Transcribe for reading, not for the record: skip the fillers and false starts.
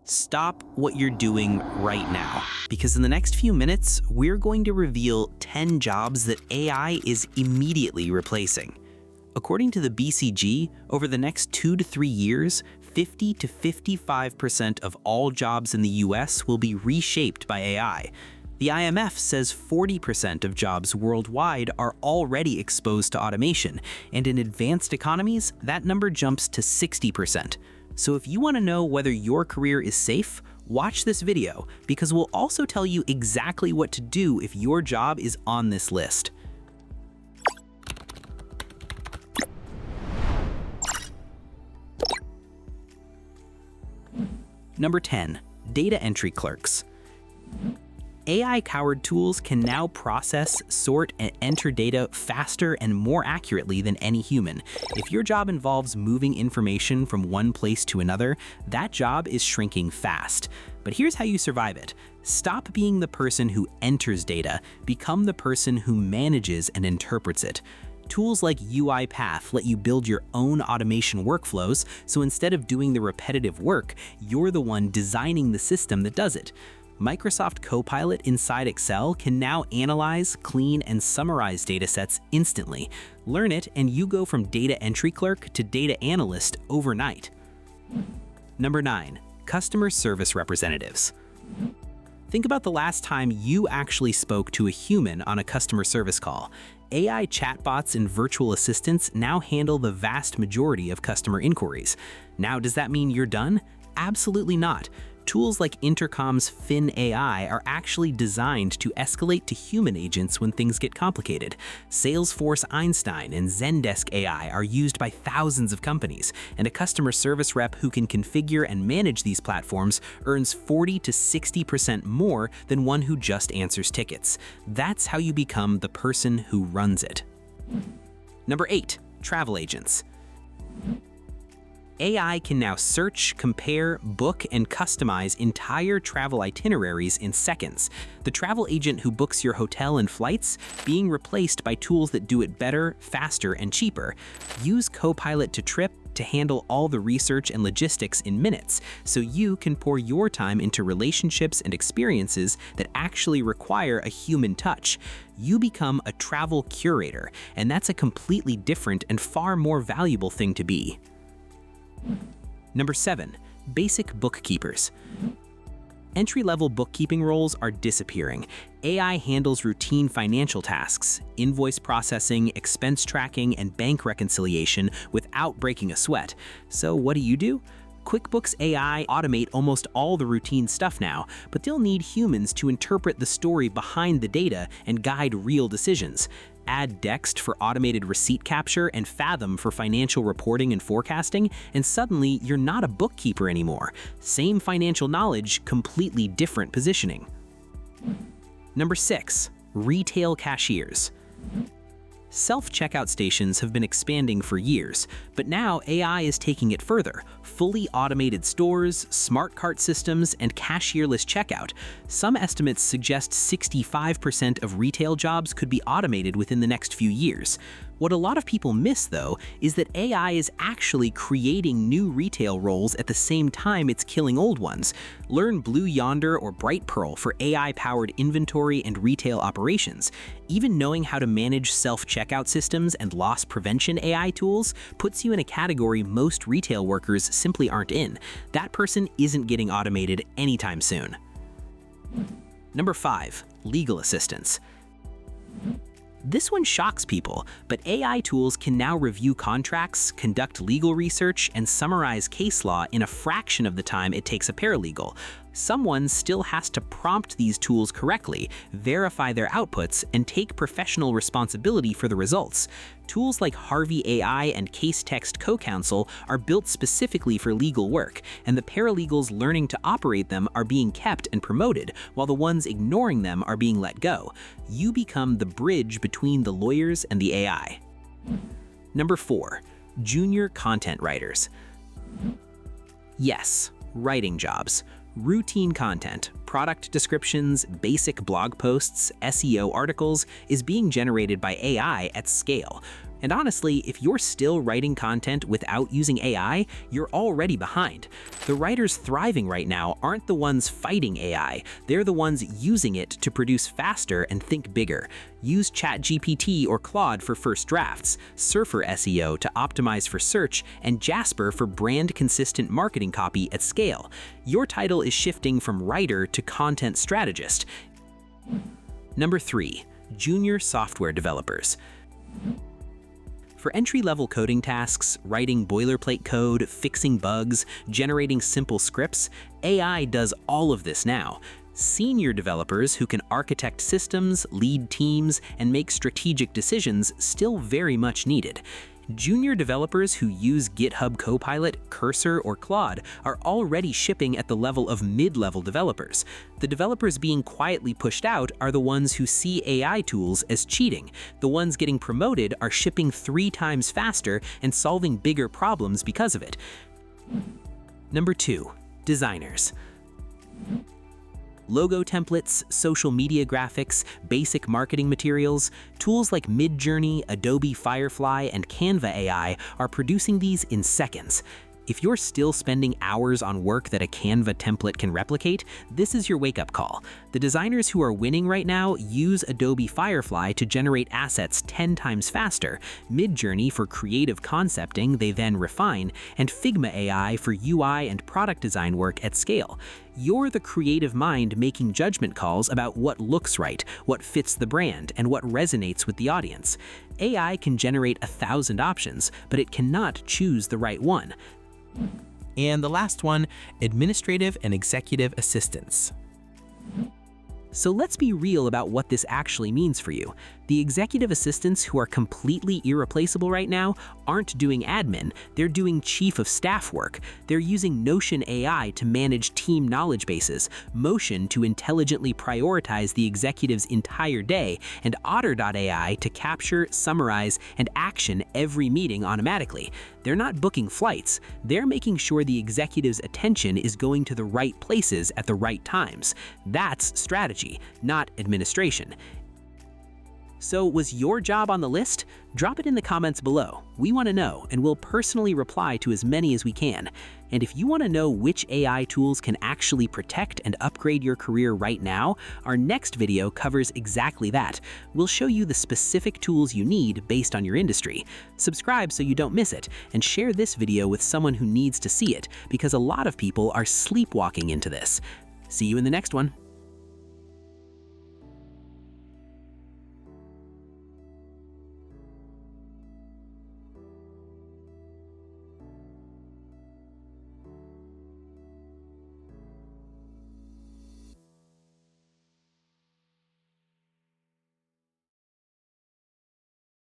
Stop what you're doing right now, because in the next few minutes, we're going to reveal 10 jobs that AI is immediately replacing. According to the BCG, over the next 2 to 3 years, 50 to 55% of all jobs in the US will be reshaped by AI. The IMF says 40% of jobs worldwide are already exposed to automation, and in advanced economies, that number jumps to 60%. So if you want to know whether your career is safe, watch this video, because we'll also tell you exactly what to do if your job is on this list. Number 10. Data entry clerks. AI-powered tools can now process, sort, and enter data faster and more accurately than any human. If your job involves moving information from one place to another, that job is shrinking fast. But here's how you survive it. Stop being the person who enters data, become the person who manages and interprets it. Tools like UiPath let you build your own automation workflows, so instead of doing the repetitive work, you're the one designing the system that does it. Microsoft Copilot inside Excel can now analyze, clean, and summarize datasets instantly. Learn it, and you go from data entry clerk to data analyst overnight. Number 9. Customer service representatives. Think about the last time you actually spoke to a human on a customer service call. AI chatbots and virtual assistants now handle the vast majority of customer inquiries. Now, does that mean you're done? Absolutely not. Tools like Intercom's Fin AI are actually designed to escalate to human agents when things get complicated. Salesforce Einstein and Zendesk AI are used by thousands of companies, and a customer service rep who can configure and manage these platforms earns 40 to 60% more than one who just answers tickets. That's how you become the person who runs it. Number 8. Travel agents. AI can now search, compare, book, and customize entire travel itineraries in seconds. The travel agent who books your hotel and flights being replaced by tools that do it better, faster, and cheaper. Use Copilot to Trip to handle all the research and logistics in minutes, so you can pour your time into relationships and experiences that actually require a human touch. You become a travel curator, and that's a completely different and far more valuable thing to be. Number 7. Basic bookkeepers. Entry-level bookkeeping roles are disappearing. AI handles routine financial tasks, invoice processing, expense tracking, and bank reconciliation without breaking a sweat. So what do? QuickBooks AI automate almost all the routine stuff now, but they'll need humans to interpret the story behind the data and guide real decisions. Add Dext for automated receipt capture and Fathom for financial reporting and forecasting, and suddenly you're not a bookkeeper anymore. Same financial knowledge, completely different positioning. Number 6. Retail cashiers. Self-checkout stations have been expanding for years, but now AI is taking it further. Fully automated stores, smart cart systems, and cashierless checkout. Some estimates suggest 65% of retail jobs could be automated within the next few years. What a lot of people miss, though, is that AI is actually creating new retail roles at the same time it's killing old ones. Learn Blue Yonder or Bright Pearl for AI-powered inventory and retail operations. Even knowing how to manage self-checkout systems and loss prevention AI tools puts you in a category most retail workers simply aren't in. That person isn't getting automated anytime soon. Number 5. Legal assistants. This one shocks people, but AI tools can now review contracts, conduct legal research, and summarize case law in a fraction of the time it takes a paralegal. Someone still has to prompt these tools correctly, verify their outputs, and take professional responsibility for the results. Tools like Harvey AI and Case Text Co-Counsel are built specifically for legal work, and the paralegals learning to operate them are being kept and promoted, while the ones ignoring them are being let go. You become the bridge between the lawyers and the AI. Number 4. Junior content writers. Yes, writing jobs. Routine content, product descriptions, basic blog posts, SEO articles is being generated by AI at scale. And honestly, if you're still writing content without using AI, you're already behind. The writers thriving right now aren't the ones fighting AI, they're the ones using it to produce faster and think bigger. Use ChatGPT or Claude for first drafts, Surfer SEO to optimize for search, and Jasper for brand-consistent marketing copy at scale. Your title is shifting from writer to content strategist. Number 3. Junior software developers. For entry-level coding tasks, writing boilerplate code, fixing bugs, generating simple scripts, AI does all of this now. Senior developers who can architect systems, lead teams, and make strategic decisions still very much needed. Junior developers who use GitHub Copilot, Cursor, or Claude are already shipping at the level of mid-level developers. The developers being quietly pushed out are the ones who see AI tools as cheating. The ones getting promoted are shipping 3 times faster and solving bigger problems because of it. Number 2. Designers. Logo templates, social media graphics, basic marketing materials, tools like Midjourney, Adobe Firefly, and Canva AI are producing these in seconds. If you're still spending hours on work that a Canva template can replicate, this is your wake-up call. The designers who are winning right now use Adobe Firefly to generate assets 10 times faster, Midjourney for creative concepting they then refine, and Figma AI for UI and product design work at scale. You're the creative mind making judgment calls about what looks right, what fits the brand, and what resonates with the audience. AI can generate 1,000 options, but it cannot choose the right one. And the last one, administrative and executive assistants. So let's be real about what this actually means for you. The executive assistants who are completely irreplaceable right now aren't doing admin, they're doing chief of staff work. They're using Notion AI to manage team knowledge bases, Motion to intelligently prioritize the executive's entire day, and Otter.ai to capture, summarize, and action every meeting automatically. They're not booking flights, they're making sure the executive's attention is going to the right places at the right times. That's strategy, not administration. So was your job on the list? Drop it in the comments below. We want to know, and we'll personally reply to as many as we can. And if you want to know which AI tools can actually protect and upgrade your career right now, our next video covers exactly that. We'll show you the specific tools you need based on your industry. Subscribe so you don't miss it, and share this video with someone who needs to see it, because a lot of people are sleepwalking into this. See you in the next one.